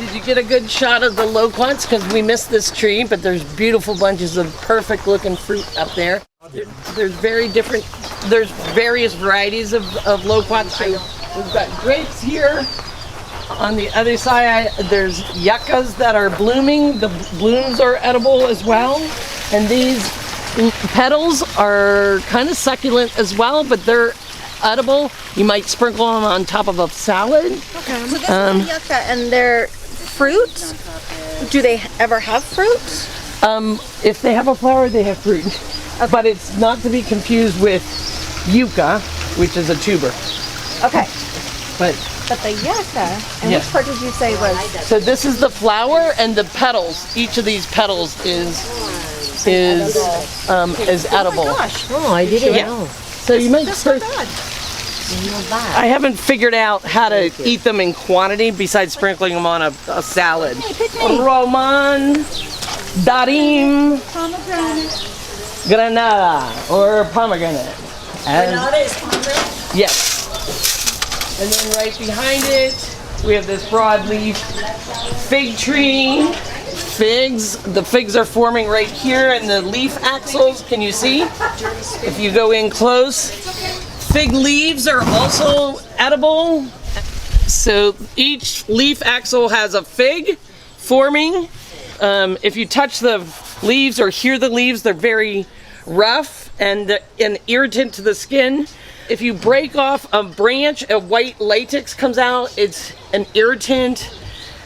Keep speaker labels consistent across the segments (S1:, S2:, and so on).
S1: Did you get a good shot of the loquats? Because we missed this tree, but there's beautiful bunches of perfect looking fruit up there. There's there's various varieties of loquats. So we've got grapes here. On the other side, there's yuccas that are blooming. The blooms are edible as well. And these petals are kind of succulent as well, but they're edible. You might sprinkle them on top of a salad.
S2: Okay. So this is a yucca, and they're fruit. Do they ever have fruit?
S1: If they have a flower, they have fruit. Okay. But it's not to be confused with yucca, which is a tuber.
S2: Okay.
S1: But
S2: the yucca, and which part did you say was?
S1: So this is the flower, and the petals. Each of these petals is edible.
S2: Oh my gosh!
S3: Oh, I didn't know.
S1: So you might first. I haven't figured out how to eat them in quantity besides sprinkling them on a salad. Roman, Darim, Granada, or pomegranate.
S3: Granada is pomegranate?
S1: Yes. And then right behind it, we have this broadleaf fig tree. Figs. The figs are forming right here in the leaf axils. Can you see? If you go in close. Fig leaves are also edible. So each leaf axil has a fig forming. If you touch the leaves or hear the leaves, they're very rough and an irritant to the skin. If you break off a branch, a white latex comes out. It's an irritant.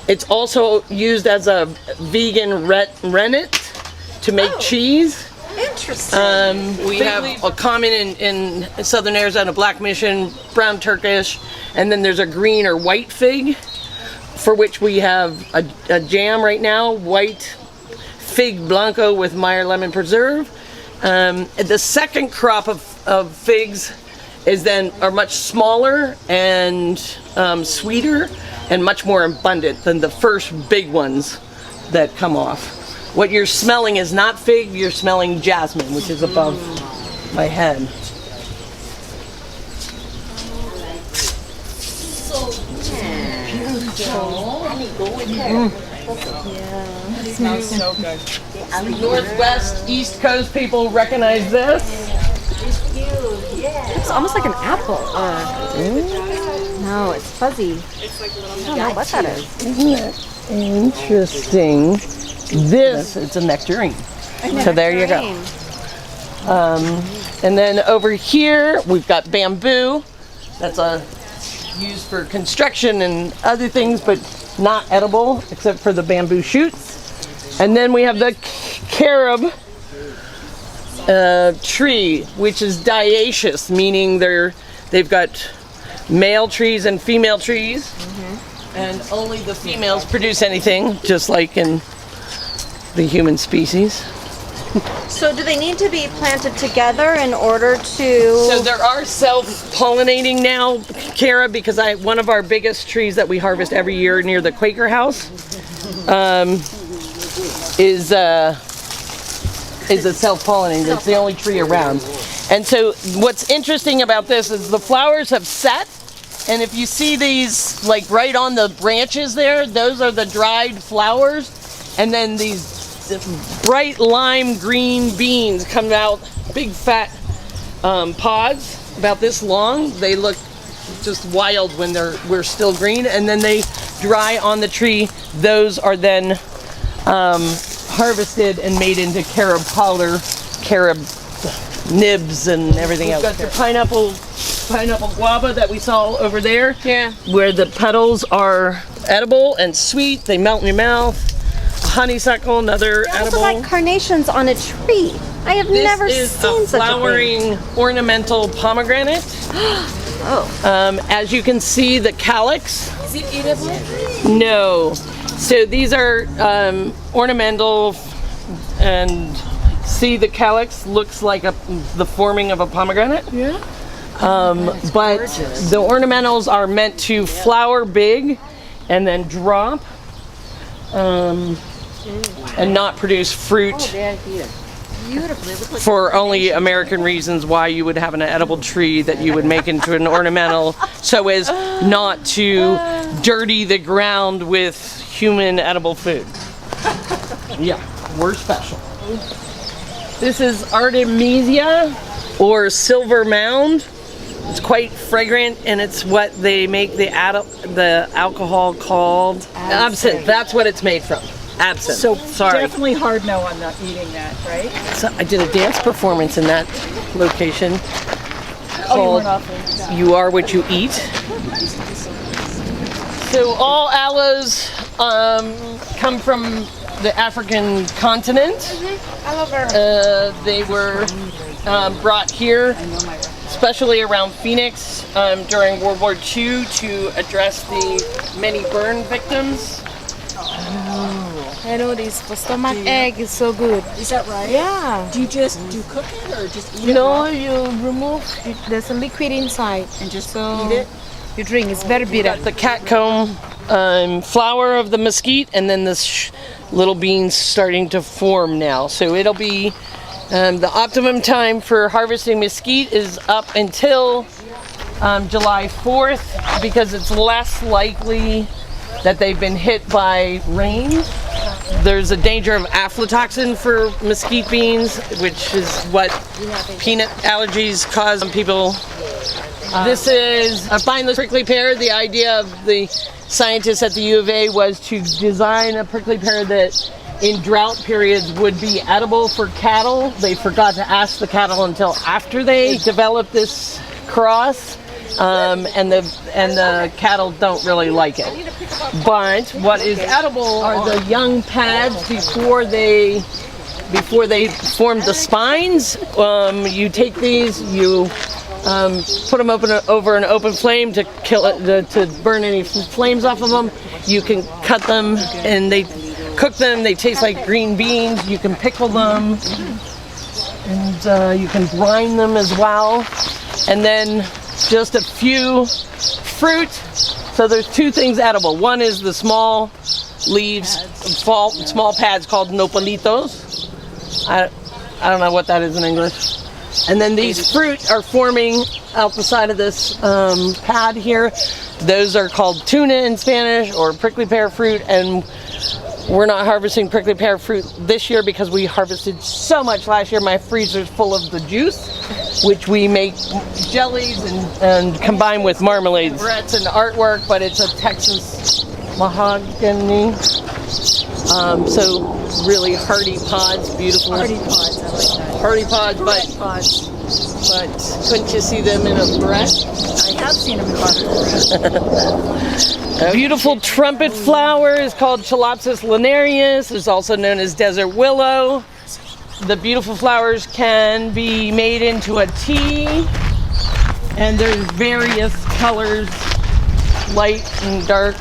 S1: It's also used as a vegan rennet to make cheese.
S2: Interesting.
S1: We have a common in southern Arizona, black mission, brown Turkish, and then there's a green or white fig, for which we have a jam right now, white fig blanco with Meyer lemon preserve. The second crop of figs are much smaller and sweeter and much more abundant than the first big ones that come off. What you're smelling is not fig, you're smelling jasmine, which is above my head.
S3: So beautiful.
S2: Yeah. It smells so good.
S1: Northwest, East Coast people recognize this.
S3: It's cute, yeah.
S2: It's almost like an apple. No, it's fuzzy. I don't know what that is.
S1: Isn't that interesting? It's a nectarine. So there you go. And then over here, we've got bamboo. That's used for construction and other things, but not edible except for the bamboo shoots. And then we have the carob tree, which is dioecious, meaning they've got male trees and female trees, and only the females produce anything, just like in the human species.
S2: So do they need to be planted together in order to...
S1: So there are self-pollinating now, carob, because one of our biggest trees that we harvest every year near the Quaker house is a self-pollinating. It's the only tree around. And so what's interesting about this is the flowers have set, and if you see these like right on the branches there, those are the dried flowers, and then these bright lime green beans come out, big fat pods about this long. They look just wild when we're still green, and then they dry on the tree. Those are then harvested and made into carob powder, carob nibs, and everything else. We've got the pineapple guava that we saw over there, where the petals are edible and sweet. They melt in your mouth. Honeysuckle, another edible.
S2: Also like carnations on a tree. I have never seen such a thing.
S1: This is a flowering ornamental pomegranate. As you can see, the calyx.
S3: Is it eatable?
S1: No. So these are ornamental, and see the calyx looks like the forming of a pomegranate.
S2: Yeah.
S1: But the ornamentals are meant to flower big and then drop. And not produce fruit.
S2: beautiful. They look like
S1: for only American reasons why you would have an edible tree that you would make into an ornamental so as not to dirty the ground with human edible food. Yeah, we're special. This is Artemisia or silver mound. It's quite fragrant, and it's what they make the alcohol called absinthe. That's what it's made from. Absinthe.
S4: So
S1: sorry.
S4: definitely hard no on not eating that, right?
S1: So I did a dance performance in that location
S4: Oh,
S1: called You Are What You Eat. So all aloes come from the African continent. They were brought here, especially around Phoenix during World War II to address the many burn victims.
S5: I know this. The stomach egg is so good.
S4: Is that right?
S5: Yeah.
S4: Do you cook it or just eat it?
S5: No, you remove. There's a liquid inside,
S4: And just
S5: so
S4: eat it?
S5: you drink. It's very bitter.
S1: The catcomb flower of the mesquite, and then this little beans starting to form now. So it'll be the optimum time for harvesting mesquite is up until July 4th because it's less likely that they've been hit by rain. There's a danger of aflatoxin for mesquite beans, which is what peanut allergies cause people. This is a spineless prickly pear. The idea of the scientists at the U of A was to design a prickly pear that in drought periods would be edible for cattle. They forgot to ask the cattle until after they developed this cross. And the cattle don't really like it. But what is edible are the young pads before they form the spines. You take these, you put them over an open flame to kill it, to burn any flames off of them. You can cut them and they cook them. They taste like green beans. You can pickle them, and you can brine them as well. And then just a few fruit. So there's two things edible. One is the small leaves, small pads called nopalitos. I don't know what that is in English. And then these fruit are forming out the side of this pad here. Those are called tuna in Spanish, or prickly pear fruit. And we're not harvesting prickly pear fruit this year because we harvested so much last year. My freezer's full of the juice, which we make jellies and combine with marmalades. It's an artwork, but it's a Texas mahogany. So really hardy pods, beautiful.
S4: Hardy pods, I like that.
S1: Hardy pods,
S4: Bread pods.
S1: but couldn't you see them in a bread?
S4: I have seen them in bread.
S1: A beautiful trumpet flower is called Chalopsis linearis. It's also known as desert willow. The beautiful flowers can be made into a tea, and there's various colors, light and dark.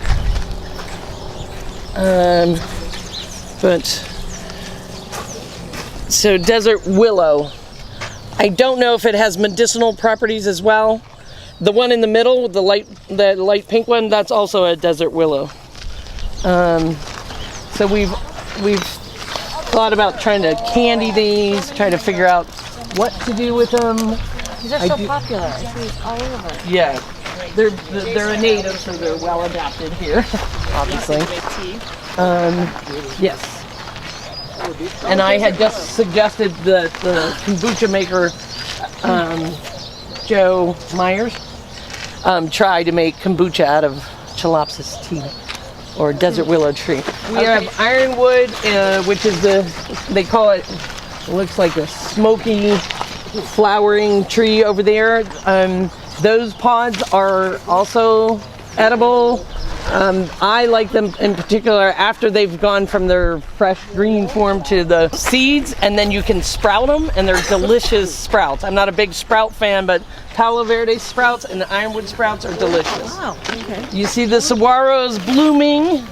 S1: So desert willow. I don't know if it has medicinal properties as well. The one in the middle, the light pink one, that's also a desert willow. So we've thought about trying to candy these, try to figure out what to do with them.
S5: These are so popular. I see it's all over.
S1: Yeah, they're a native, so they're well adapted here, obviously. Yes. And I had just suggested the kombucha maker, Joe Myers, try to make kombucha out of Chalopsis tea or desert willow tree. We have ironwood, which is they call it, looks like a smoky flowering tree over there. Those pods are also edible. I like them in particular after they've gone from their fresh green form to the seeds, and then you can sprout them, and they're delicious sprouts. I'm not a big sprout fan, but Palo Verde sprouts and the ironwood sprouts are delicious.
S4: Wow, okay.
S1: You see the saguaros blooming.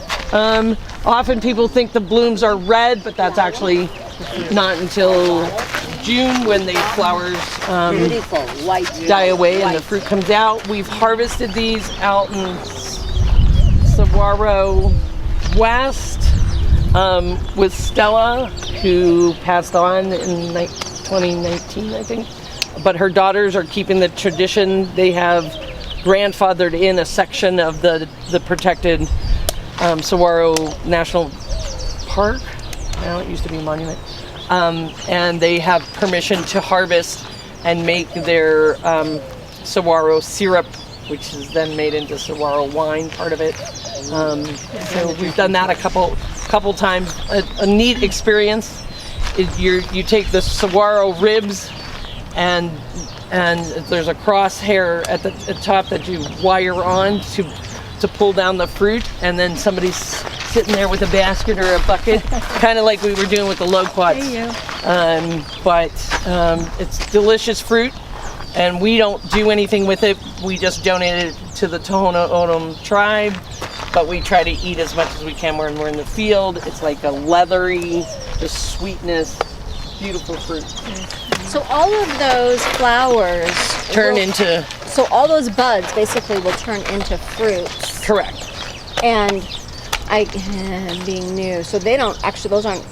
S1: Often people think the blooms are red, but that's actually not until June when the flowers die away and the fruit comes out. We've harvested these out in Saguaro West, with Stella, who passed on in 2019, I think. But her daughters are keeping the tradition. They have grandfathered in a section of the protected Saguaro National Park. Now it used to be a monument. And they have permission to harvest and make their saguaro syrup, which is then made into saguaro wine, part of it. So we've done that a couple times. A neat experience. You take the saguaro ribs and there's a crosshair at the top that you wire on to pull down the fruit, and then somebody's sitting there with a basket or a bucket, kind of like we were doing with the loquats. But it's delicious fruit, and we don't do anything with it. We just donate it to the Tohono O'odham tribe, but we try to eat as much as we can when we're in the field. It's like a leathery, just sweetness, beautiful fruit.
S2: So all of those flowers So all those buds basically will turn into fruits.
S1: Correct.
S2: And being new, so they don't actually; those aren't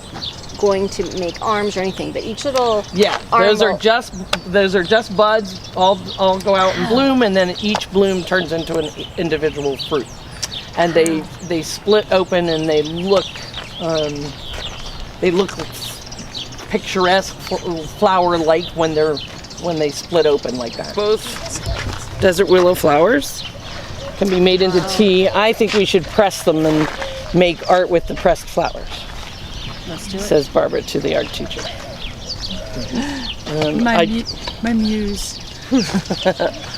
S2: going to make arms or anything. But each little arm
S1: those are just buds. All go out and bloom, and then each bloom turns into an individual fruit. And they split open, and they look picturesque, flower-like when they split open like that. Both desert willow flowers can be made into tea. I think we should press them and make art with the pressed flowers.
S4: Let's do it.
S1: Says Barbara to the art teacher.
S4: My muse.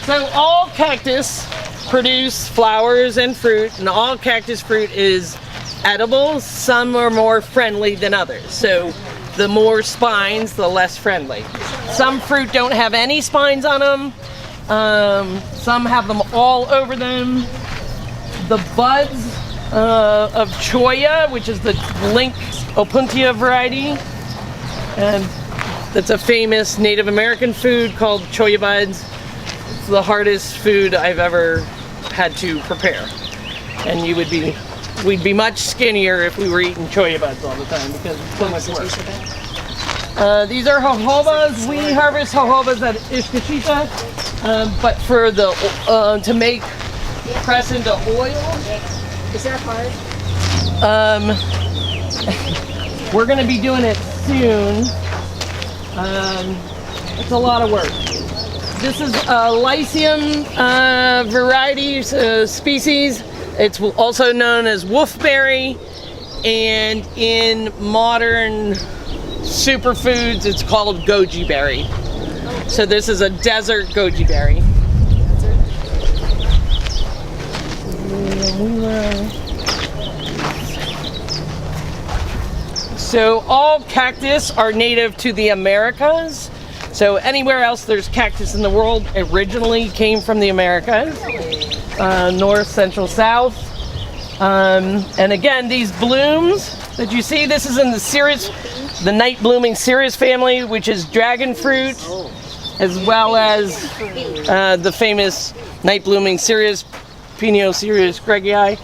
S1: So all cactus produce flowers and fruit, and all cactus fruit is edible. Some are more friendly than others. So the more spines, the less friendly. Some fruit don't have any spines on them. Some have them all over them. The buds of cholla, which is the link opuntia variety, and that's a famous Native American food called cholla buds. It's the hardest food I've ever had to prepare, and we'd be much skinnier if we were eating cholla buds all the time because it's so much work. These are jojobas. We harvest jojobas at Ishkashita, but for the to press into oil.
S2: Is that hard?
S1: We're going to be doing it soon. It's a lot of work. This is a Lycium variety species. It's also known as wolfberry, and in modern superfoods, it's called goji berry. So this is a desert goji berry. So all cactus are native to the Americas. So anywhere else there's cactus in the world originally came from the Americas. North, central, south. And again, these blooms that you see, this is in the night blooming cereus family, which is dragon fruit, as well as the famous night blooming cereus, Pinot cereus gregii.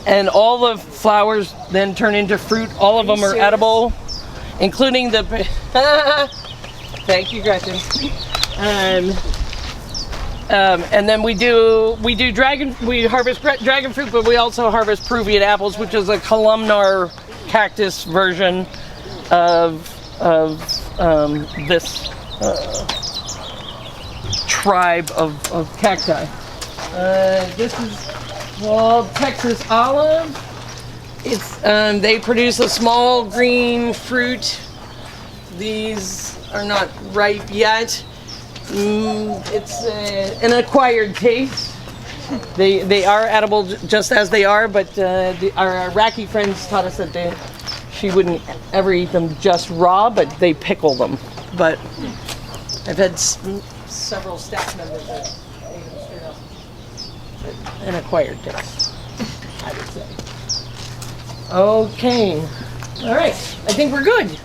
S1: And all the flowers then turn into fruit. All of them are edible, including the. Thank you, Gretchen. And then we harvest dragon fruit, but we also harvest Peruvian apples, which is a columnar cactus version of this tribe of cacti. This is called Texas olive. It's they produce a small green fruit. These are not ripe yet. It's an acquired taste. They are edible just as they are, but our Iraqi friends taught us that she wouldn't ever eat them just raw, but they pickle them. But I've had several staff members that ate them straight up. An acquired taste, I would say. Okay. All right. I think we're good.